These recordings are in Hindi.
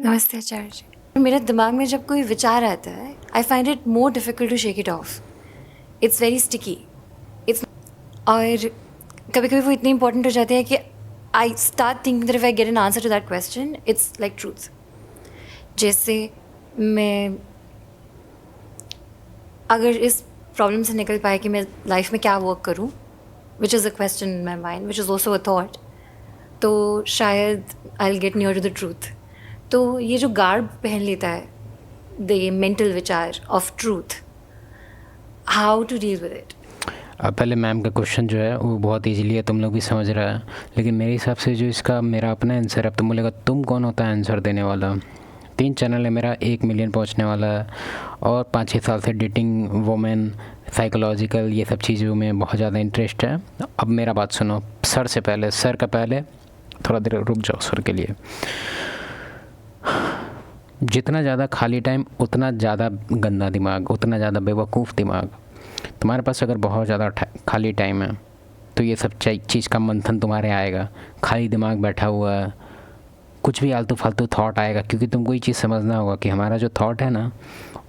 नमस्ते आचार्य जी। मेरे दिमाग में जब कोई विचार आता है I find it more difficult to shake it off. It's very sticky. It's और कभी कभी वो इतने इंपॉर्टेंट हो जाते हैं कि I start thinking that if I get an answer to that question it's like truth. जैसे मैं अगर इस प्रॉब्लम से निकल पाए कि मैं लाइफ में क्या वर्क करूँ, which is a question in my mind which is also a thought, तो शायद I will get near to the truth. तो ये जो गार्ड पहन लेता है द मेंटल विचार of truth, how to deal with it? अब पहले मैम का क्वेश्चन जो है वो बहुत इजीली है, तुम लोग भी समझ रहा है, लेकिन मेरे हिसाब से जो इसका मेरा अपना आंसर है, अब तुम बोलेगा तुम कौन होता है आंसर देने वाला। 3 चैनल है मेरा, 1 मिलियन पहुंचने वाला है, और 5-6 साल से डेटिंग वुमेन, साइकोलॉजिकल, ये सब चीज़ों में बहुत ज़्यादा इंटरेस्ट है। अब मेरा बात सुनो, सर का पहले थोड़ा देर रुक जाओ सर के लिए। जितना ज़्यादा खाली टाइम उतना ज़्यादा गंदा दिमाग, उतना ज़्यादा बेवकूफ़ दिमाग। तुम्हारे पास अगर बहुत ज़्यादा खाली टाइम है तो ये सब चीज़ का मंथन तुम्हारे आएगा। खाली दिमाग बैठा हुआ है, कुछ भी आलतू फालतू थॉट आएगा, क्योंकि तुमको ये चीज़ समझना होगा कि हमारा जो थॉट है ना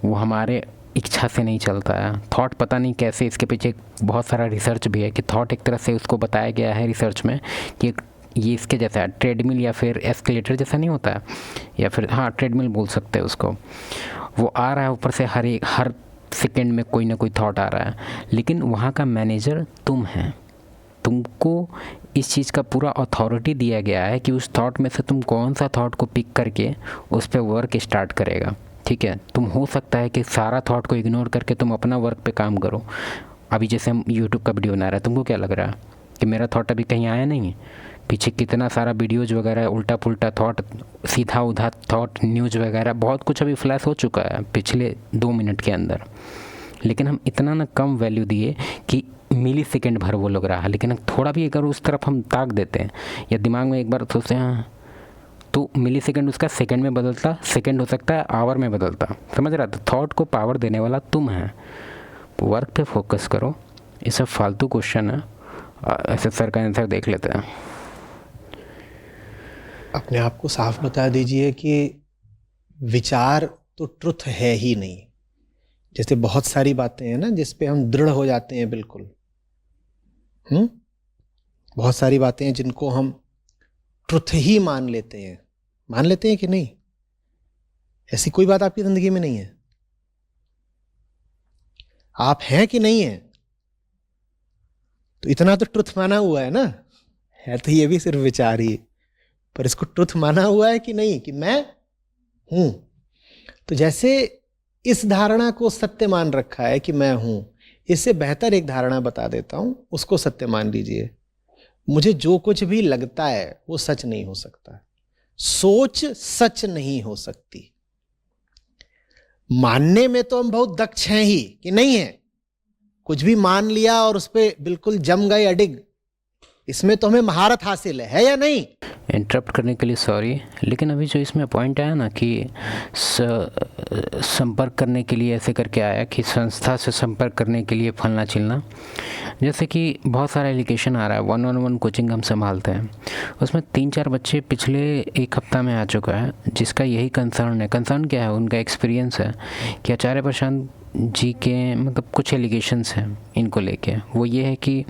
वो हमारे इच्छा से नहीं चलता है। थॉट पता नहीं कैसे, इसके पीछे बहुत सारा रिसर्च भी है कि थॉट एक तरह से उसको बताया गया है रिसर्च में कि ये इसके जैसा है, ट्रेडमिल या फिर एस्केलेटर जैसा नहीं होता है, या फिर हाँ ट्रेडमिल बोल सकते हैं उसको। वो आ रहा है ऊपर से, हर सेकेंड में कोई ना कोई थॉट आ रहा है, लेकिन वहाँ का मैनेजर तुम हैं। तुमको इस चीज़ का पूरा अथॉरिटी दिया गया है कि उस थॉट में से तुम कौन सा थॉट को पिक करके उस पर वर्क स्टार्ट करेगा। ठीक है, तुम हो सकता है कि सारा थॉट को इग्नोर करके तुम अपना वर्क पे काम करो। अभी जैसे हम यूट्यूब का वीडियो बना रहे हैं, तुमको क्या लग रहा है कि मेरा थॉट अभी कहीं आया नहीं है? पीछे कितना सारा वीडियोज़ वगैरह, उल्टा पुल्टा थॉट, सीधा उधा थॉट, न्यूज़ वगैरह, बहुत कुछ अभी फ्लैश हो चुका है पिछले 2 मिनट के अंदर। लेकिन हम इतना ना कम वैल्यू दिए कि मिली सेकेंड भर वो लोग रहा, लेकिन थोड़ा भी अगर उस तरफ हम ताक देते हैं या दिमाग में एक बार सोचते हैं तो मिली सेकेंड उसका सेकेंड में बदलता, सेकेंड हो सकता है आवर में बदलता। समझ रहा? तो थॉट को पावर देने वाला तुम है। वर्क पे फोकस करो। ये सब फालतू क्वेश्चन है, ऐसे सर का आंसर देख लेते हैं। अपने आप को साफ बता दीजिए कि विचार तो ट्रुथ है ही नहीं। जैसे बहुत सारी बातें हैं ना जिस पे हम दृढ़ हो जाते हैं बिल्कुल। बहुत सारी बातें हैं जिनको हम ट्रुथ ही मान लेते हैं कि नहीं? ऐसी कोई बात आपकी जिंदगी में नहीं है? आप हैं कि नहीं है? तो इतना तो ट्रुथ माना हुआ है ना। है तो ये भी सिर्फ विचार ही, पर इसको ट्रुथ माना हुआ है कि नहीं कि मैं हूं। तो जैसे इस धारणा को सत्य मान रखा है कि मैं हूं, इससे बेहतर एक धारणा बता देता हूं, उसको सत्य मान लीजिए। मुझे जो कुछ भी लगता है वो सच नहीं हो सकता। सोच सच नहीं हो सकती। मानने में तो हम बहुत दक्ष हैं ही कि नहीं है। कुछ भी मान लिया और उस पर बिल्कुल जम गए अडिग, इसमें तो हमें महारत हासिल है या नहीं? इंटरप्ट करने के लिए सॉरी, लेकिन अभी जो इसमें पॉइंट आया ना कि संपर्क करने के लिए ऐसे करके आया कि संस्था से संपर्क करने के लिए फलना चिलना, जैसे कि बहुत सारा एलिगेशन आ रहा है। 1-on-1 कोचिंग हम संभालते हैं, उसमें 3-4 बच्चे पिछले 1 हफ्ता में आ चुका है जिसका यही कंसर्न है। कंसर्न क्या है? उनका एक्सपीरियंस है कि आचार्य प्रशांत जी के मतलब कुछ एलिगेशंस हैं इनको लेके। वो ये है कि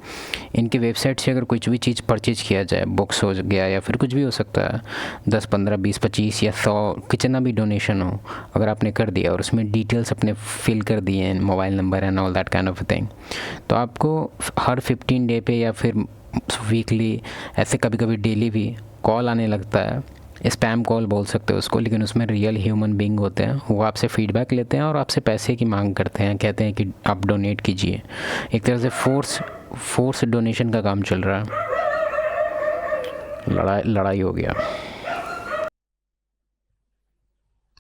इनके वेबसाइट से अगर कुछ भी चीज़ परचेज किया जाए, बुक्स हो गया या फिर कुछ भी हो सकता है, 10, 15, 20, 25 या 100, कितना भी डोनेशन हो, अगर आपने कर दिया और उसमें डिटेल्स अपने फिल कर दिए, mobile number and all that kind of thing, तो आपको हर 15 डे पे या फिर वीकली, ऐसे कभी कभी डेली भी कॉल आने लगता है। स्पैम कॉल बोल सकते हो उसको, लेकिन उसमें रियल ह्यूमन बीइंग होते हैं। वो आपसे फीडबैक लेते हैं और आपसे पैसे की मांग करते हैं, कहते हैं कि आप डोनेट कीजिए। एक तरह से फोर्स डोनेशन का काम चल रहा है। लड़ाई हो गया।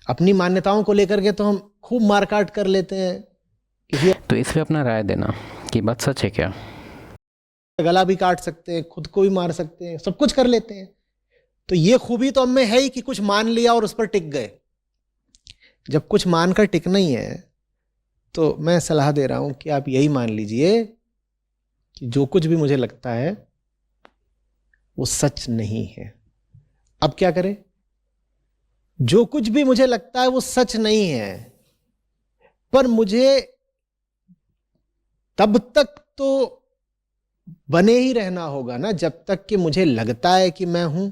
अपनी मान्यताओं को लेकर के तो हम खूब मारकाट कर लेते हैं। तो इस पे अपना राय देना कि बात सच है क्या? गला भी काट सकते हैं, खुद को भी मार सकते हैं, सब कुछ कर लेते हैं। तो ये खूबी तो हमें है ही कि कुछ मान लिया और उस पर टिक गए। जब कुछ मानकर टिकना ही है तो मैं सलाह दे रहा हूं कि आप यही मान लीजिए कि जो कुछ भी मुझे लगता है वो सच नहीं है। अब क्या करें? जो कुछ भी मुझे लगता है वो सच नहीं है, पर मुझे तब तक तो बने ही रहना होगा ना जब तक कि मुझे लगता है कि मैं हूं।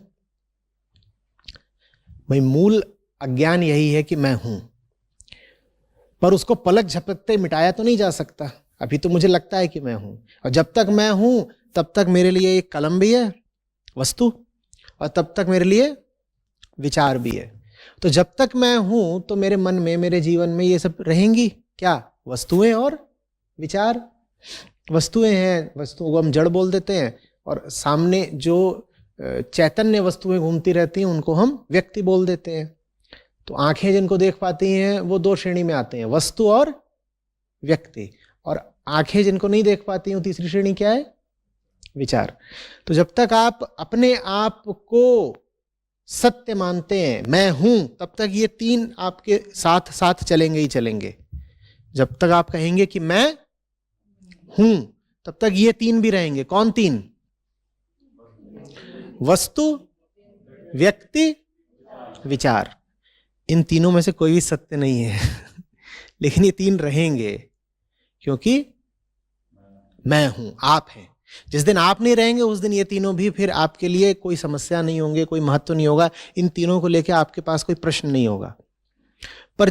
भाई मूल अज्ञान यही है कि मैं हूं, पर उसको पलक झपकते मिटाया तो नहीं जा सकता। अभी तो मुझे लगता है कि मैं हूं, और जब तक मैं हूं तब तक मेरे लिए एक कलम भी है, वस्तु, और तब तक मेरे लिए विचार भी है। तो जब तक मैं हूं तो मेरे मन में, मेरे जीवन में ये सब रहेंगी क्या? वस्तुएं और विचार। वस्तुएं हैं, वस्तुओं को हम जड़ बोल देते हैं, और सामने जो चैतन्य वस्तुएं घूमती रहती हैं उनको हम व्यक्ति बोल देते हैं। तो आंखें जिनको देख पाती हैं वो दो श्रेणी में आते हैं, वस्तु और व्यक्ति। और आंखें जिनको नहीं देख पाती हैं, तीसरी श्रेणी क्या है? विचार। तो जब तक आप अपने आप को सत्य मानते हैं, मैं हूं, तब तक ये तीन आपके साथ साथ चलेंगे ही चलेंगे। जब तक आप कहेंगे कि मैं हूं, तब तक ये तीन भी रहेंगे। कौन तीन? वस्तु, व्यक्ति, विचार। इन तीनों में से कोई भी सत्य नहीं है लेकिन ये तीन रहेंगे, क्योंकि मैं हूं, आप हैं। जिस दिन आप नहीं रहेंगे उस दिन ये तीनों भी फिर आपके लिए कोई समस्या नहीं होंगे, कोई महत्व नहीं होगा। इन तीनों को लेकर आपके पास कोई प्रश्न नहीं होगा। पर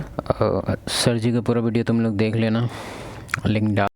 सर जी का पूरा वीडियो तुम लोग देख लेना, लिंक डाल